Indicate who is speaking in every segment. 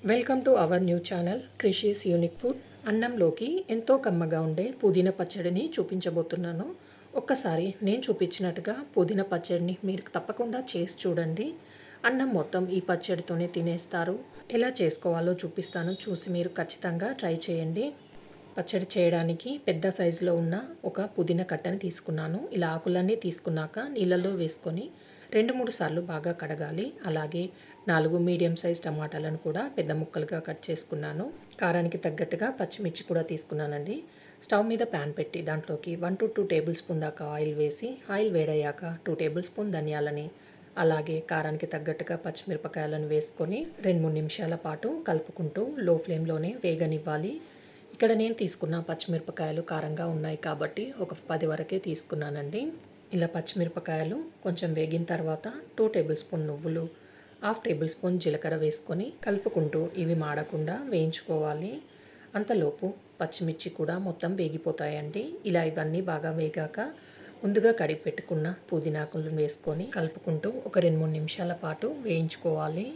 Speaker 1: Welcome to our new channel Krishi's unique food. అన్నంలోకి ఎంతో కమ్మగా ఉండే పుదీనా పచ్చడిని చూపించబోతున్నాను. ఒక్కసారి నేను చూపించినట్టుగా పుదీనా పచ్చడిని మీరు తప్పకుండా చేసి చూడండి. అన్నం మొత్తం ఈ పచ్చడితోనే తినేస్తారు. ఎలా చేసుకోవాలో చూపిస్తాను, చూసి మీరు ఖచ్చితంగా ట్రై చేయండి. పచ్చడి చేయడానికి పెద్ద సైజులో ఉన్న ఒక పుదీనా కట్టని తీసుకున్నాను. ఇలా ఆకులన్నీ తీసుకున్నాక నీళ్ళలో వేసుకొని 2-3 సార్లు బాగా కడగాలి. అలాగే 4 మీడియం సైజ్ టమాటాలను కూడా పెద్ద ముక్కలుగా కట్ చేసుకున్నాను. కారానికి తగ్గట్టుగా పచ్చిమిర్చి కూడా తీసుకున్నానండి. స్టవ్ మీద ప్యాన్ పెట్టి దాంట్లోకి 1 to 2 టేబుల్ స్పూన్ దాకా ఆయిల్ వేసి, ఆయిల్ వేడయ్యాక 2 టేబుల్ స్పూన్ ధనియాలని, అలాగే కారానికి తగ్గట్టుగా పచ్చిమిరపకాయలను వేసుకొని 2-3 నిమిషాల పాటు కలుపుకుంటూ లో ఫ్లేమ్లోనే వేగనివ్వాలి. ఇక్కడ నేను తీసుకున్న పచ్చిమిరపకాయలు కారంగా ఉన్నాయి కాబట్టి ఒక 10 వరకే తీసుకున్నానండి. ఇలా పచ్చిమిరపకాయలు కొంచెం వేగిన తర్వాత 2 టేబుల్ స్పూన్ నువ్వులు, 1/2 టేబుల్ స్పూన్ జీలకర్ర వేసుకొని కలుపుకుంటూ ఇవి మాడకుండా వేయించుకోవాలి. అంతలోపు పచ్చిమిర్చి కూడా మొత్తం వేగిపోతాయండి. ఇలా ఇవన్నీ బాగా వేగాక ముందుగా కడిగి పెట్టుకున్న పుదీనాకులను వేసుకొని కలుపుకుంటూ ఒక 2-3 నిమిషాల పాటు వేయించుకోవాలి.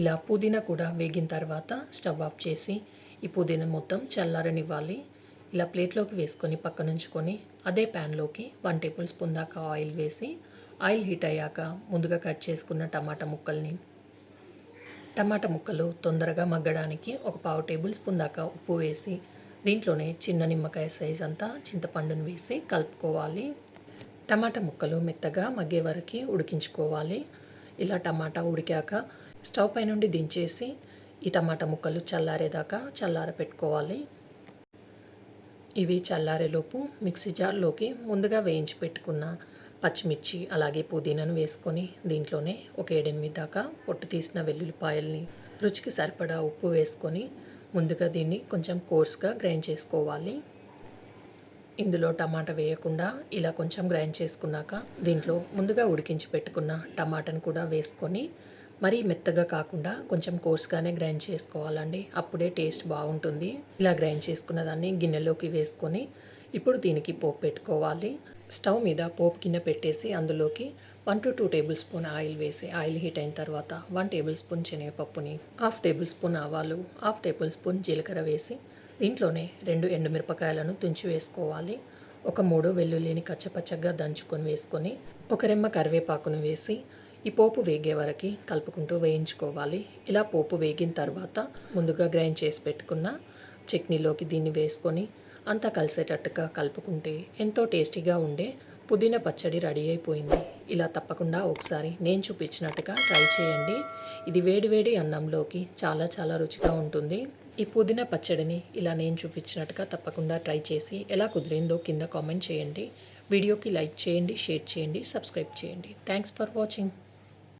Speaker 1: ఇలా పుదీనా కూడా వేగిన తర్వాత స్టవ్ ఆఫ్ చేసి ఈ పుదీనా మొత్తం చల్లారనివ్వాలి. ఇలా ప్లేట్లోకి వేసుకొని పక్కనుంచుకొని అదే ప్యాన్లోకి 1 టేబుల్ స్పూన్ దాకా ఆయిల్ వేసి, ఆయిల్ హీట్ అయ్యాక ముందుగా కట్ చేసుకున్న టమాటా ముక్కలు తొందరగా మగ్గడానికి ఒక 1/2 టేబుల్ స్పూన్ దాకా ఉప్పు వేసి, దీంట్లోనే చిన్న నిమ్మకాయ సైజ్ అంతా చింతపండును వేసి కలుపుకోవాలి. టమాటా ముక్కలు మెత్తగా మగ్గే వరకు ఉడికించుకోవాలి. ఇలా టమాటా ఉడికాక స్టవ్ పై నుండి దించేసి ఈ టమాటా ముక్కలు చల్లారేదాకా పెట్టుకోవాలి. ఇవి చల్లారేలోపు మిక్సీ జార్లోకి ముందుగా వేయించి పెట్టుకున్న పచ్చిమిర్చి అలాగే పుదీనాను వేసుకొని దీంట్లోనే ఒక 7-8 దాకా పొట్టు తీసిన వెల్లుల్లిపాయల్ని, రుచికి సరిపడా ఉప్పు వేసుకొని ముందుగా దీన్ని కొంచెం కోర్స్గా గ్రైండ్ చేసుకోవాలి. ఇందులో టమాటా వేయకుండా ఇలా కొంచెం గ్రైండ్ చేసుకున్నాక దీంట్లో ముందుగా ఉడికించి పెట్టుకున్న టమాటాను కూడా వేసుకొని మరీ మెత్తగా కాకుండా కొంచెం కోర్స్గానే గ్రైండ్ చేసుకోవాలండి. అప్పుడే టేస్ట్ బాగుంటుంది. ఇలా గ్రైండ్ చేసుకున్న దాన్ని గిన్నెలోకి వేసుకొని ఇప్పుడు దీనికి పోపు పెట్టుకోవాలి. స్టవ్ మీద పోపు గిన్నె పెట్టేసి అందులోకి 1 to 2 టేబుల్ స్పూన్ ఆయిల్ వేసి, ఆయిల్ హీట్ అయిన తర్వాత 1 టేబుల్ స్పూన్ శనగపప్పుని, 1/2 టేబుల్ స్పూన్ ఆవాలు, 1/2 టేబుల్ స్పూన్ జీలకర్ర వేసి దీంట్లోనే 2 ఎండుమిరపకాయలను తుంచి వేసుకోవాలి. ఒక 3 వెల్లుల్లిని కచ్చపచ్చగా దంచుకొని వేసుకొని ఒక రెమ్మ కరివేపాకును వేసి ఈ పోపు వేగే వరకు కలుపుకుంటూ వేయించుకోవాలి. ఇలా పోపు వేగిన తర్వాత ముందుగా గ్రైండ్ చేసి పెట్టుకున్న చట్నీలోకి దీన్ని వేసుకొని అంతా కలిసేటట్టుగా కలుపుకుంటే ఎంతో టేస్టీగా ఉండే పుదీనా పచ్చడి రెడీ అయిపోయింది. ఇలా తప్పకుండా ఒకసారి నేను చూపించినట్టుగా ట్రై చేయండి. ఇది వేడివేడి అన్నంలోకి చాలా చాలా రుచిగా ఉంటుంది. ఈ పుదీనా పచ్చడిని ఇలా నేను చూపించినట్టుగా తప్పకుండా ట్రై చేసి ఎలా కుదిరిందో కింద కామెంట్ చేయండి. వీడియోకి లైక్ చేయండి, షేర్ చేయండి, సబ్స్క్రైబ్ చేయండి. Thanks for watching.